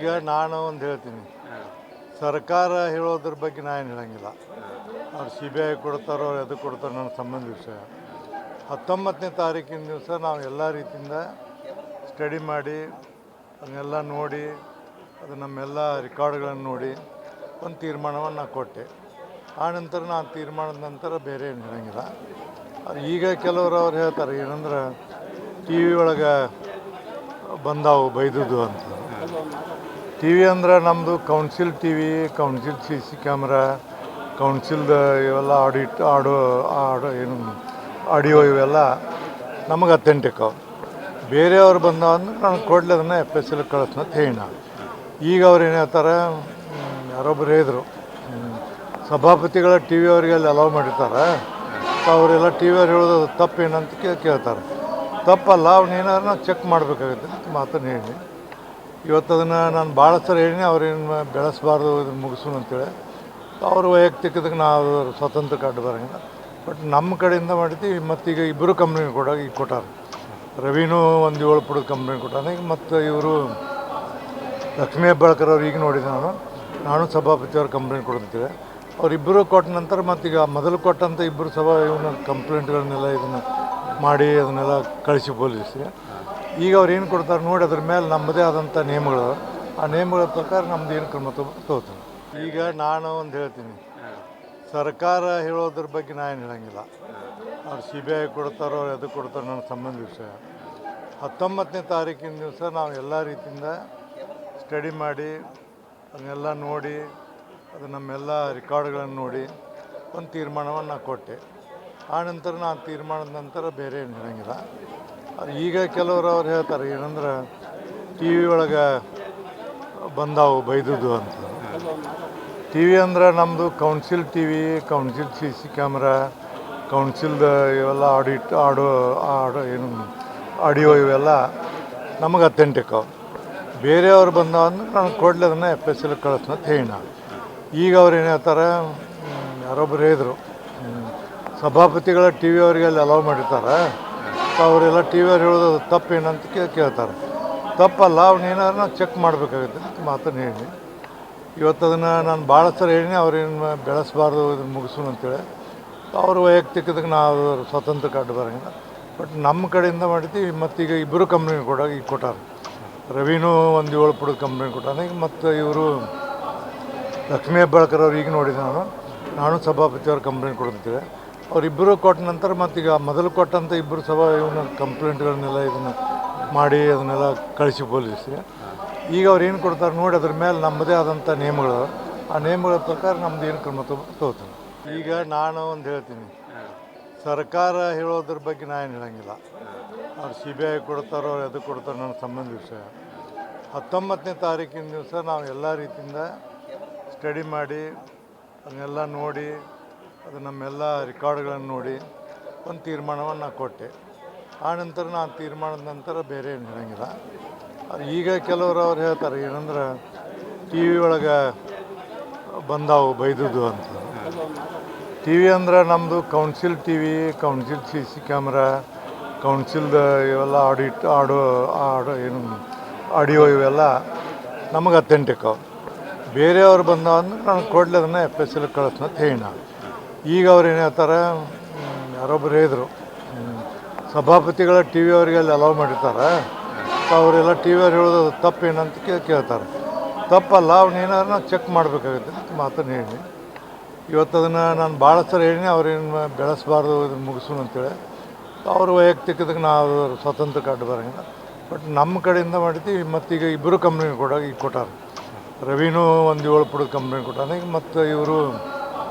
ಈಗ ನಾನು ಒಂದು ಹೇಳ್ತೀನಿ, ಸರ್ಕಾರ ಹೇಳೋದ್ರ ಬಗ್ಗೆ ನಾನು ಏನು ಹೇಳಂಗಿಲ್ಲ. ಅವ್ರು CBI ಕೊಡ್ತಾರೋ ಎದು ಕೊಡ್ತಾರೋ ನನ್ನ ಸಂಬಂಧ ವಿಷಯ. 19ನೇ ತಾರೀಕಿನ ದಿವಸ ನಾವು ಎಲ್ಲ ರೀತಿಯಿಂದ ಸ್ಟಡಿ ಮಾಡಿ ಅದನ್ನೆಲ್ಲ ನೋಡಿ, ಅದು ನಮ್ಮೆಲ್ಲ ರೆಕಾರ್ಡ್ಗಳನ್ನು ನೋಡಿ ಒಂದು ತೀರ್ಮಾನವನ್ನು ನಾನು ಕೊಟ್ಟೆ. ಆ ನಂತರ ನಾನು ತೀರ್ಮಾನದ ನಂತರ ಬೇರೆ ಏನು ಹೇಳಂಗಿಲ್ಲ. ಈಗ ಕೆಲವರು ಅವ್ರು ಹೇಳ್ತಾರೆ ಏನಂದ್ರೆ TV ಒಳಗೆ ಬಂದಾವು ಬೈದುದು ಅಂತ. TV ಅಂದ್ರೆ ನಮ್ಮದು council TV, council CC camera, ಕೌನ್ಸಿಲ್ದ ಇವೆಲ್ಲ ಆಡಿಯೋ ಇವೆಲ್ಲ ನಮಗೆ ಅಥೆಂಟಿಕ್ ಅವು. ಬೇರೆಯವ್ರು ಬಂದವಂದ್ರೆ ನಾನು ಕೊಡಲಿ ಅದನ್ನು FSL ಕಳಿಸ್ನ ಅಂತ ಹೇಳಿ ನಾನು. ಈಗ ಅವ್ರು ಏನು ಹೇಳ್ತಾರೆ, ಯಾರೊಬ್ಬರು ಹೇಳಿದರು ಸಭಾಪತಿಗಳ TV ಅವರಿಗೆ ಅಲ್ಲಿ ಅಲೌ ಮಾಡಿರ್ತಾರೆ, ಅವರೆಲ್ಲ TV ಅವ್ರು ಹೇಳೋದು ತಪ್ಪೇನಂತ ಕೇಳ್ತಾರೆ. ತಪ್ಪಲ್ಲ, ಅವನೇನಾದ್ರು ಚೆಕ್ ಮಾಡಬೇಕಾಗುತ್ತೆ ಅಂತ ಮಾತನ್ನು ಹೇಳಿ ಇವತ್ತು ಅದನ್ನು ನಾನು ಭಾಳ ಸಲ ಹೇಳಿ ಅವ್ರೇನು ಬೆಳೆಸಬಾರ್ದು, ಇದನ್ನು ಮುಗಿಸೋಣ ಅಂತೇಳಿ. ಅವರು ವೈಯಕ್ತಿಕದಕ್ಕೆ ನಾವು ಸ್ವತಂತ್ರಕ್ಕೆ ಅಡ್ಡ ಬರೋಂಗಿಲ್ಲ. ಬಟ್ ನಮ್ಮ ಕಡೆಯಿಂದ ಮಾಡಿದ್ವಿ. ಮತ್ತೀಗ ಇಬ್ಬರು ಕಂಪ್ನಿ ಈಗ ಕೊಟ್ಟಾರೆ. ರವಿನೂ ಒಂದು 7 ಪುಟದ ಕಂಪ್ನಿ ಕೊಟ್ಟಾನೆ. ಈಗ ಮತ್ತು ಇವರು ಲಕ್ಷ್ಮೀ ಹೆಬ್ಬಾಳ್ಕರ್ ಅವ್ರು ಈಗ ನೋಡಿದೆ ನಾನು ಸಭಾಪತಿಯವ್ರ ಕಂಪ್ಲೇಂಟ್ ಕೊಡ್ತೀವಿ. ಅವರಿಬ್ಬರು ಕೊಟ್ಟ ನಂತರ ಮತ್ತೀಗ ಮೊದಲು ಕೊಟ್ಟಂಥ ಇಬ್ಬರು ಇವನ್ನ ಕಂಪ್ಲೇಂಟ್ಗಳನ್ನೆಲ್ಲ ಇದನ್ನು ಮಾಡಿ ಅದನ್ನೆಲ್ಲ ಕಳಿಸಿ ಪೊಲೀಸ್ಗೆ. ಈಗ ಅವ್ರು ಏನು ಕೊಡ್ತಾರೆ ನೋಡಿ, ಅದ್ರ ಮೇಲೆ ನಮ್ಮದೇ ಆದಂಥ ನಿಯಮಗಳು, ಆ ನಿಯಮಗಳ ಪ್ರಕಾರ ನಮ್ದು ಏನು ಕ್ರಮ ತಗೋತಾರೆ. ಈಗ ನಾನು ಒಂದು ಹೇಳ್ತೀನಿ, ಸರ್ಕಾರ ಹೇಳೋದ್ರ ಬಗ್ಗೆ ನಾನು ಏನು ಹೇಳಂಗಿಲ್ಲ. ಅವ್ರು CBI ಕೊಡ್ತಾರೋ ಎದು ಕೊಡ್ತಾರೋ ನನ್ನ ಸಂಬಂಧ ವಿಷಯ. 19ನೇ ತಾರೀಕಿನ ದಿವಸ ನಾವು ಎಲ್ಲ ರೀತಿಯಿಂದ ಸ್ಟಡಿ ಮಾಡಿ ಅದನ್ನೆಲ್ಲ ನೋಡಿ, ಅದು ನಮ್ಮೆಲ್ಲ ರೆಕಾರ್ಡ್ಗಳನ್ನು ನೋಡಿ ಒಂದು ತೀರ್ಮಾನವನ್ನು ನಾನು ಕೊಟ್ಟೆ. ಆ ನಂತರ ನಾನು ತೀರ್ಮಾನದ ನಂತರ ಬೇರೆ ಏನು ಹೇಳಂಗಿಲ್ಲ. ಈಗ ಕೆಲವರು ಅವ್ರು ಹೇಳ್ತಾರೆ ಏನಂದ್ರೆ TV ಒಳಗೆ ಬಂದಾವು ಬೈದುದು ಅಂತ. TV ಅಂದ್ರೆ ನಮ್ಮದು council TV, council CC camera, ಕೌನ್ಸಿಲ್ದ ಇವೆಲ್ಲ ಆಡಿಯೋ ಇವೆಲ್ಲ ನಮಗೆ ಅಥೆಂಟಿಕ್ ಅವು. ಬೇರೆಯವ್ರು ಬಂದವಂದ್ರೆ ನಾನು ಕೊಡಲಿ ಅದನ್ನು FSL ಕಳಿಸ್ನ ಅಂತ ಹೇಳಿ ನಾನು. ಈಗ ಅವ್ರು ಏನು ಹೇಳ್ತಾರೆ, ಯಾರೊಬ್ಬರು ಹೇಳಿದರು ಸಭಾಪತಿಗಳ TV ಅವರಿಗೆ ಅಲ್ಲಿ ಅಲೌ ಮಾಡಿರ್ತಾರೆ, ಅವರೆಲ್ಲ TV ಅವ್ರು ಹೇಳೋದು ತಪ್ಪೇನಂತ ಕೇಳ್ತಾರೆ. ತಪ್ಪಲ್ಲ, ಅವನೇನಾದ್ರು ಚೆಕ್ ಮಾಡಬೇಕಾಗುತ್ತೆ ಅಂತ ಮಾತನ್ನು ಹೇಳಿ ಇವತ್ತು ಅದನ್ನು ನಾನು ಭಾಳ ಸಲ ಹೇಳಿ ಅವ್ರೇನು ಬೆಳೆಸಬಾರ್ದು, ಇದನ್ನು ಮುಗಿಸೋಣ ಅಂತೇಳಿ. ಅವರು ವೈಯಕ್ತಿಕದಕ್ಕೆ ನಾವು ಸ್ವತಂತ್ರಕ್ಕೆ ಅಡ್ಡ ಬರೋಂಗಿಲ್ಲ. ಬಟ್ ನಮ್ಮ ಕಡೆಯಿಂದ ಮಾಡಿದ್ವಿ. ಮತ್ತೀಗ ಇಬ್ಬರು ಕಂಪ್ನಿ ಈಗ ಕೊಟ್ಟಾರೆ. ರವಿನೂ ಒಂದು 7 ಪುಟದ ಕಂಪ್ನಿ ಕೊಟ್ಟಾನೆ. ಈಗ ಮತ್ತು ಇವರು ಲಕ್ಷ್ಮೀ ಹೆಬ್ಬಾಳ್ಕರ್ ಅವ್ರು ಈಗ ನೋಡಿದೆ ನಾನು ಸಭಾಪತಿಯವ್ರ ಕಂಪ್ಲೇಂಟ್ ಕೊಡ್ತೀವಿ. ಅವರಿಬ್ಬರು ಕೊಟ್ಟ ನಂತರ ಮತ್ತೀಗ ಮೊದಲು ಕೊಟ್ಟಂಥ ಇಬ್ಬರು ಇವನ್ನ ಕಂಪ್ಲೇಂಟ್ಗಳನ್ನೆಲ್ಲ ಇದನ್ನು ಮಾಡಿ ಅದನ್ನೆಲ್ಲ ಕಳಿಸಿ ಪೊಲೀಸ್ಗೆ. ಈಗ ಅವ್ರು ಏನು ಕೊಡ್ತಾರೆ ನೋಡಿ, ಅದ್ರ ಮೇಲೆ ನಮ್ಮದೇ ಆದಂಥ ನಿಯಮಗಳು, ಆ ನಿಯಮಗಳ ಪ್ರಕಾರ ನಮ್ದು ಏನು ಕ್ರಮ ತಗೋತಾರೆ. ಈಗ ನಾನು ಒಂದು ಹೇಳ್ತೀನಿ, ಸರ್ಕಾರ ಹೇಳೋದ್ರ ಬಗ್ಗೆ ನಾನು ಏನು ಹೇಳಂಗಿಲ್ಲ. ಅವ್ರು CBI ಕೊಡ್ತಾರೋ ಎದು ಕೊಡ್ತಾರೋ ನನ್ನ ಸಂಬಂಧ ವಿಷಯ. 19ನೇ ತಾರೀಕಿನ ದಿವಸ ನಾವು ಎಲ್ಲ ರೀತಿಯಿಂದ ಸ್ಟಡಿ ಮಾಡಿ ಅದನ್ನೆಲ್ಲ ನೋಡಿ, ಅದು ನಮ್ಮೆಲ್ಲ ರೆಕಾರ್ಡ್ಗಳನ್ನು ನೋಡಿ ಒಂದು ತೀರ್ಮಾನವನ್ನು ನಾನು ಕೊಟ್ಟೆ. ಆ ನಂತರ ನಾನು ತೀರ್ಮಾನದ ನಂತರ ಬೇರೆ ಏನು ಹೇಳಂಗಿಲ್ಲ. ಈಗ ಕೆಲವರು ಅವ್ರು ಹೇಳ್ತಾರೆ ಏನಂದ್ರೆ TV ಒಳಗೆ ಬಂದಾವು ಬೈದುದು ಅಂತ. TV ಅಂದ್ರೆ ನಮ್ಮದು council TV, council CC camera, ಕೌನ್ಸಿಲ್ದ ಇವೆಲ್ಲ ಆಡಿಯೋ ಇವೆಲ್ಲ ನಮಗೆ ಅಥೆಂಟಿಕ್ ಅವು. ಬೇರೆಯವ್ರು ಬಂದವಂದ್ರೆ ನಾನು ಕೊಡಲಿ ಅದನ್ನು FSL ಕಳಿಸ್ನ ಅಂತ ಹೇಳಿ ನಾನು. ಈಗ ಅವ್ರು ಏನು ಹೇಳ್ತಾರೆ, ಯಾರೊಬ್ಬರು ಹೇಳಿದರು ಸಭಾಪತಿಗಳ TV ಅವರಿಗೆ ಅಲ್ಲಿ ಅಲೌ ಮಾಡಿರ್ತಾರೆ, ಅವರೆಲ್ಲ TV ಅವ್ರು ಹೇಳೋದು ತಪ್ಪೇನಂತ ಕೇಳ್ತಾರೆ. ತಪ್ಪಲ್ಲ, ಅವನೇನಾದ್ರು ಚೆಕ್ ಮಾಡಬೇಕಾಗುತ್ತೆ ಅಂತ ಮಾತನ್ನು ಹೇಳಿ ಇವತ್ತು ಅದನ್ನು ನಾನು ಭಾಳ ಸಲ ಹೇಳಿ ಅವ್ರೇನು ಬೆಳೆಸಬಾರ್ದು, ಇದನ್ನು ಮುಗಿಸೋಣ ಅಂತೇಳಿ. ಅವರು ವೈಯಕ್ತಿಕದಕ್ಕೆ ನಾವು ಸ್ವತಂತ್ರಕ್ಕೆ ಅಡ್ಡ ಬರೋಂಗಿಲ್ಲ. ಬಟ್ ನಮ್ಮ ಕಡೆಯಿಂದ ಮಾಡಿದ್ವಿ. ಮತ್ತೀಗ ಇಬ್ಬರು ಕಂಪ್ನಿ ಈಗ ಕೊಟ್ಟಾರೆ. ರವಿನೂ ಒಂದು 7 ಪುಟದ ಕಂಪ್ನಿ ಕೊಟ್ಟಾನೆ. ಈಗ ಮತ್ತು ಇವರು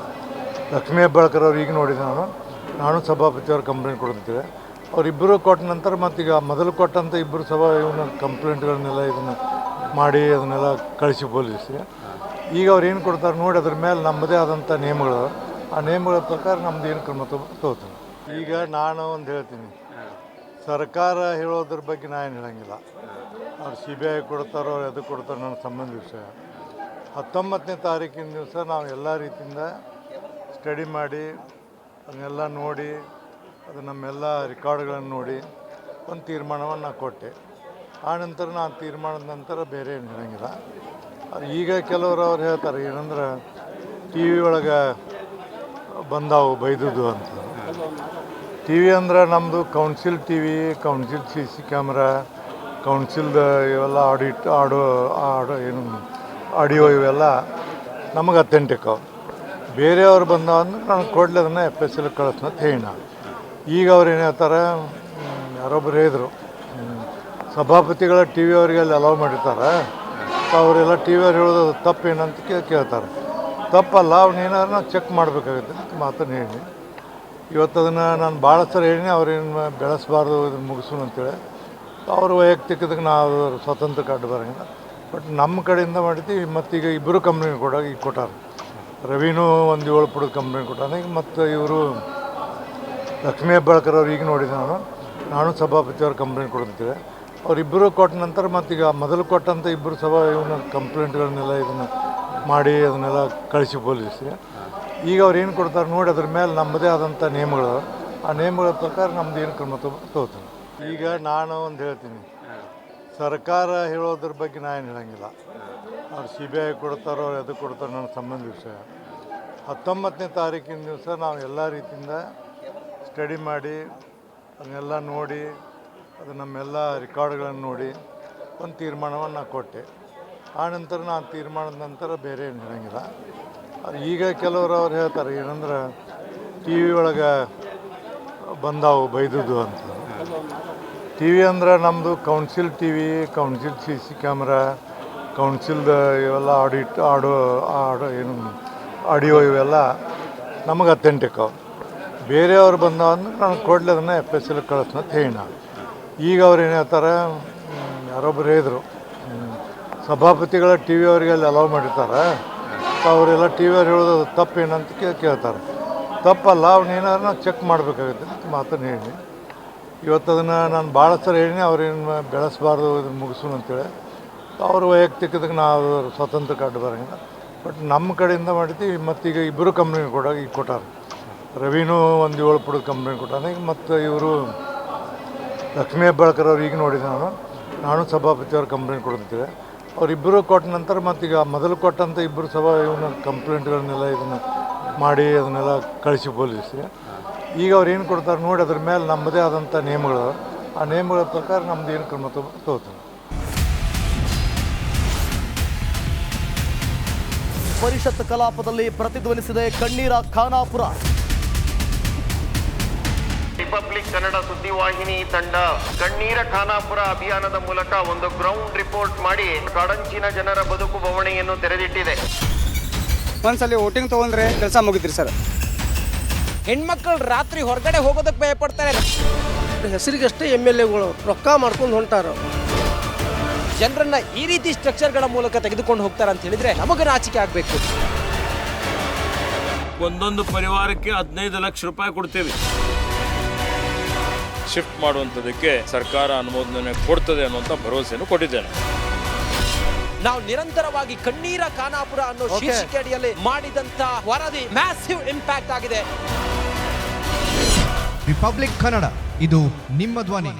ಲಕ್ಷ್ಮೀ ಹೆಬ್ಬಾಳ್ಕರ್ ಅವ್ರು ಈಗ ನೋಡಿದೆ ನಾನು ಸಭಾಪತಿಯವ್ರ ಕಂಪ್ಲೇಂಟ್ ಕೊಡ್ತೀವಿ. ಅವರಿಬ್ಬರು ಕೊಟ್ಟ ನಂತರ ಮತ್ತೀಗ ಮೊದಲು ಕೊಟ್ಟಂಥ ಇಬ್ಬರು ಇವನ್ನ ಕಂಪ್ಲೇಂಟ್ಗಳನ್ನೆಲ್ಲ ಇದನ್ನು ಮಾಡಿ ಅದನ್ನೆಲ್ಲ ಕಳಿಸಿ ಪೊಲೀಸ್ಗೆ. ಈಗ ಅವ್ರು ಏನು ಕೊಡ್ತಾರೆ ನೋಡಿ, ಅದ್ರ ಮೇಲೆ ನಮ್ಮದೇ ಆದಂಥ ನಿಯಮಗಳು, ಆ ನಿಯಮಗಳ ಪ್ರಕಾರ ನಮ್ದು ಏನು ಕ್ರಮ ತಗೋತಾರೆ. ಈಗ ನಾನು ಒಂದು ಹೇಳ್ತೀನಿ, ಸರ್ಕಾರ ಹೇಳೋದ್ರ ಬಗ್ಗೆ ನಾನು ಏನು ಹೇಳಂಗಿಲ್ಲ. ಅವ್ರು CBI ಕೊಡ್ತಾರೋ ಎದು ಕೊಡ್ತಾರೋ ನನ್ನ ಸಂಬಂಧ ವಿಷಯ. 19ನೇ ತಾರೀಕಿನ ದಿವಸ ನಾವು ಎಲ್ಲ ರೀತಿಯಿಂದ ಸ್ಟಡಿ ಮಾಡಿ ಅದನ್ನೆಲ್ಲ ನೋಡಿ, ಅದು ನಮ್ಮೆಲ್ಲ ರೆಕಾರ್ಡ್ಗಳನ್ನು ನೋಡಿ ಒಂದು ತೀರ್ಮಾನವನ್ನು ನಾನು ಕೊಟ್ಟೆ. ಆ ನಂತರ ನಾನು ತೀರ್ಮಾನದ ನಂತರ ಬೇರೆ ಏನು ಹೇಳಂಗಿಲ್ಲ. ಈಗ ಕೆಲವರು ಅವ್ರು ಹೇಳ್ತಾರೆ ಏನಂದ್ರೆ ಟಿ ವಿ ಒಳಗೆ ಬಂದಾವು ಬೈದುದು ಅಂತ. ಟಿ ವಿ ಅಂದ್ರೆ ನಮ್ಮದು council TV, council CC camera, ಕೌನ್ಸಿಲ್ದ ಇವೆಲ್ಲ ಏನು ಆಡಿಯೋ ಇವೆಲ್ಲ ನಮಗೆ ಅಥೆಂಟಿಕ್ ಅವು. ಬೇರೆಯವ್ರು ಬಂದವಂದ್ರೆ ನಾನು ಕೊಡಲಿ ಅದನ್ನು FSL ಕಳಿಸ್ನ ಅಂತ ಹೇಳಿ ನಾನು. ಈಗ ಅವ್ರು ಏನು ಹೇಳ್ತಾರೆ, ಯಾರೊಬ್ಬರು ಹೇಳಿದರು ಸಭಾಪತಿಗಳ ಟಿ ವಿ ಅವರಿಗೆ ಅಲ್ಲಿ ಅಲೌ ಮಾಡಿರ್ತಾರೆ, ಅವರೆಲ್ಲ ಟಿ ವಿಯವ್ರು ಹೇಳೋದು ತಪ್ಪೇನಂತ ಕೇಳ್ತಾರೆ. ತಪ್ಪಲ್ಲ, ಅವನೇನಾದ್ರು ನಾವು ಚೆಕ್ ಮಾಡಬೇಕಾಗುತ್ತೆ ಅಂತ ಮಾತನ್ನು ಹೇಳಿ ಇವತ್ತು ಅದನ್ನು ನಾನು ಭಾಳ ಸಲ ಹೇಳಿನಿ. ಅವ್ರೇನು ಬೆಳೆಸಬಾರ್ದು, ಇದನ್ನು ಮುಗಿಸೋಣ ಅಂತೇಳಿ. ಅವರು ವೈಯಕ್ತಿಕದಕ್ಕೆ ನಾವು ಸ್ವತಂತ್ರಕ್ಕೆ ಅಡ್ಡ ಬರೋಂಗಿಲ್ಲ. ಬಟ್ ನಮ್ಮ ಕಡೆಯಿಂದ ಮಾಡಿದ್ದೀವಿ. ಮತ್ತೀಗ ಇಬ್ಬರು ಕಂಪ್ನಿ ಕೂಡ ಈಗ ಕೊಟ್ಟಾರೆ. ರವಿನೂ ಒಂದು 7 ಪುಟದ ಕಂಪ್ನಿ ಕೊಟ್ಟಾನೆ. ಈಗ ಮತ್ತು ಇವರು ಲಕ್ಷ್ಮೀ ಹೆಬ್ಬಾಳ್ಕರ್ ಅವ್ರು ಈಗ ನೋಡಿದೆ ನಾನು ಸಭಾಪತಿಯವ್ರ ಕಂಪ್ಲೇಂಟ್ ಕೊಡ್ತಿದ್ದೆ. ಅವರಿಬ್ಬರು ಕೊಟ್ಟ ನಂತರ ಮತ್ತೀಗ ಮೊದಲು ಕೊಟ್ಟಂಥ ಇಬ್ಬರು ಇವನ್ನ ಕಂಪ್ಲೇಂಟ್ಗಳನ್ನೆಲ್ಲ ಇದನ್ನು ಮಾಡಿ ಅದನ್ನೆಲ್ಲ ಕಳಿಸಿ ಪೊಲೀಸ್ಗೆ. ಈಗ ಅವ್ರು ಏನು ಕೊಡ್ತಾರೆ ನೋಡಿ, ಅದ್ರ ಮೇಲೆ ನಮ್ಮದೇ ಆದಂಥ ನಿಯಮಗಳು, ಆ ನಿಯಮಗಳ ಪ್ರಕಾರ ನಮ್ದು ಏನು ಕ್ರಮ ತಗೋತಾರೆ. ಈಗ ನಾನು ಒಂದು ಹೇಳ್ತೀನಿ, ಸರ್ಕಾರ ಹೇಳೋದ್ರ ಬಗ್ಗೆ ನಾನು ಏನು ಹೇಳೋಂಗಿಲ್ಲ. ಅವ್ರು CBI ಕೊಡ್ತಾರೋ ಎದು ಕೊಡ್ತಾರೋ ನನ್ನ ಸಂಬಂಧ ವಿಷಯ. 19ನೇ ತಾರೀಕಿನ ದಿವಸ ನಾವು ಎಲ್ಲ ರೀತಿಯಿಂದ ಸ್ಟಡಿ ಮಾಡಿ ಅದನ್ನೆಲ್ಲ ನೋಡಿ, ಅದು ನಮ್ಮೆಲ್ಲ ರೆಕಾರ್ಡ್ಗಳನ್ನು ನೋಡಿ ಒಂದು ತೀರ್ಮಾನವನ್ನು ನಾನು ಕೊಟ್ಟೆ. ಆ ನಂತರ ನಾನು ತೀರ್ಮಾನದ ನಂತರ ಬೇರೆ ಏನು ಹೇಳೋಂಗಿಲ್ಲ. ಈಗ ಕೆಲವರು ಅವ್ರು ಹೇಳ್ತಾರೆ ಏನಂದ್ರೆ ಟಿ ವಿ ಒಳಗೆ ಬಂದಾವು ಬೈದುದು ಅಂತ. ಟಿ ವಿ ಅಂದ್ರೆ ನಮ್ಮದು council TV, council CC camera, ಕೌನ್ಸಿಲ್ದ ಇವೆಲ್ಲ ಏನು ಆಡಿಯೋ ಇವೆಲ್ಲ ನಮಗೆ ಅಥೆಂಟಿಕ್ ಅವು. ಬೇರೆಯವ್ರು ಬಂದವಂದ್ರೆ ನಾನು ಕೊಡಲಿ ಅದನ್ನು FSL ಕಳಿಸ್ನ ಅಂತ ಹೇಳಿ ನಾನು. ಈಗ ಅವ್ರು ಏನು ಹೇಳ್ತಾರೆ, ಯಾರೊಬ್ಬರು ಹೇಳಿದರು ಸಭಾಪತಿಗಳ ಟಿ ವಿ ಅವರಿಗೆ ಅಲ್ಲಿ ಅಲೌ ಮಾಡಿರ್ತಾರೆ, ಅವರೆಲ್ಲ ಟಿ ವಿಯವ್ರು ಹೇಳೋದು ತಪ್ಪೇನಂತ ಕೇಳ್ತಾರೆ. ತಪ್ಪಲ್ಲ, ಅವನೇನಾದ್ರು ನಾವು ಚೆಕ್ ಮಾಡಬೇಕಾಗುತ್ತೆ ಅಂತ ಮಾತನ್ನು ಹೇಳಿ ಇವತ್ತು ಅದನ್ನು ನಾನು ಭಾಳ ಸಲ ಹೇಳಿನಿ. ಅವ್ರೇನು ಬೆಳೆಸಬಾರ್ದು, ಇದನ್ನು ಮುಗಿಸೋಣ ಅಂತೇಳಿ. ಅವರು ವೈಯಕ್ತಿಕದಕ್ಕೆ ನಾವು ಸ್ವತಂತ್ರಕ್ಕೆ ಅಡ್ಡ ಬರೋಂಗಿಲ್ಲ. ಬಟ್ ನಮ್ಮ ಕಡೆಯಿಂದ ಮಾಡಿದ್ದೀವಿ. ಮತ್ತೀಗ ಇಬ್ಬರು ಕಂಪ್ನಿ ಕೂಡ ಈಗ ಕೊಟ್ಟಾರೆ. ರವಿನೂ ಒಂದು 7 ಪುಟದ ಕಂಪ್ನಿ ಕೊಟ್ಟಾನೆ. ಈಗ ಮತ್ತು ಇವರು ಲಕ್ಷ್ಮೀ ಹೆಬ್ಬಾಳ್ಕರ್ ಅವ್ರು ಈಗ ನೋಡಿದೆ ನಾನು ಸಭಾಪತಿಯವ್ರ ಕಂಪ್ಲೇಂಟ್ ಕೊಡ್ತಿದ್ದೆ. ಅವರಿಬ್ಬರು ಕೊಟ್ಟ ನಂತರ ಮತ್ತೀಗ ಮೊದಲು ಕೊಟ್ಟಂಥ ಇಬ್ಬರು ಇವನ್ನ ಕಂಪ್ಲೇಂಟ್ಗಳನ್ನೆಲ್ಲ ಇದನ್ನು ಮಾಡಿ ಅದನ್ನೆಲ್ಲ ಕಳಿಸಿ ಪೊಲೀಸ್ಗೆ. ಈಗ ಅವ್ರು ಏನು ಕೊಡ್ತಾರೆ ನೋಡಿ, ಅದ್ರ ಮೇಲೆ ನಮ್ಮದೇ ಆದಂಥ ನಿಯಮಗಳು, ಆ ನಿಯಮಗಳ ಪ್ರಕಾರ ನಮ್ದು ಏನು ಕ್ರಮ ತಗೋತಾರೆ. ಪರಿಷತ್ ಕಲಾಪದಲ್ಲಿ ಪ್ರತಿಧ್ವನಿಸಿದೆ ಕಣ್ಣೀರ ಖಾನಾಪುರ. ರಿಪಬ್ಲಿಕ್ ಕನ್ನಡ ಸುದ್ದಿವಾಹಿನಿ ತಂಡ ಕಣ್ಣೀರ ಖಾನಾಪುರ ಅಭಿಯಾನದ ಮೂಲಕ ಒಂದು ಗ್ರೌಂಡ್ ರಿಪೋರ್ಟ್ ಮಾಡಿ ಕಾಡಂಚಿನ ಜನರ ಬದುಕು ಬವಣೆಯನ್ನು ತೆರೆದಿಟ್ಟಿದೆ. ಒಂದ್ಸಲಿ ವೋಟಿಂಗ್ ತಗೊಂಡ್ರೆ ಕೆಲಸ ಮುಗಿದ್ರಿ ಸರ್. ಹೆಣ್ಮಕ್ಳು ರಾತ್ರಿ ಹೊರಗಡೆ ಹೋಗೋದಕ್ಕೆ ಭಯ ಪಡ್ತಾರೆ. ಹೆಸರಿಗಷ್ಟೇ MLAಗಳು ರೊಕ್ಕ ಮಾಡ್ಕೊಂಡು ಹೊಂಟಾರ. ಜನರನ್ನ ಈ ರೀತಿ ಸ್ಟ್ರಕ್ಚರ್ಗಳ ಮೂಲಕ ತೆಗೆದುಕೊಂಡು ಹೋಗ್ತಾರೆ ಅಂತ ಹೇಳಿದ್ರೆ ನಮಗೆ ನಾಚಿಕೆ ಆಗಬೇಕು. ಒಂದೊಂದು ಪರಿವಾರಕ್ಕೆ 15 ಲಕ್ಷ ರೂಪಾಯಿ ಕೊಡ್ತೀವಿ. ಶಿಫ್ಟ್ ಮಾಡುವಂಥದ್ದಕ್ಕೆ ಸರ್ಕಾರ ಅನುಮೋದನೆ ಕೊಡ್ತದೆ ಅನ್ನುವಂಥ ಭರವಸೆಯನ್ನು ಕೊಟ್ಟಿದ್ದೇನೆ. ನಾವು ನಿರಂತರವಾಗಿ ಕಣ್ಣೀರ ಖಾನಾಪುರ ಅನ್ನೋ ಶೀರ್ಷಿಕೆ ಅಡಿಯಲ್ಲಿ ಮಾಡಿದಂತ ವರದಿ ಮ್ಯಾಸಿವ್ ಇಂಪ್ಯಾಕ್ಟ್ ಆಗಿದೆ. ರಿಪಬ್ಲಿಕ್ ಕನ್ನಡ, ಇದು ನಿಮ್ಮ ಧ್ವನಿ.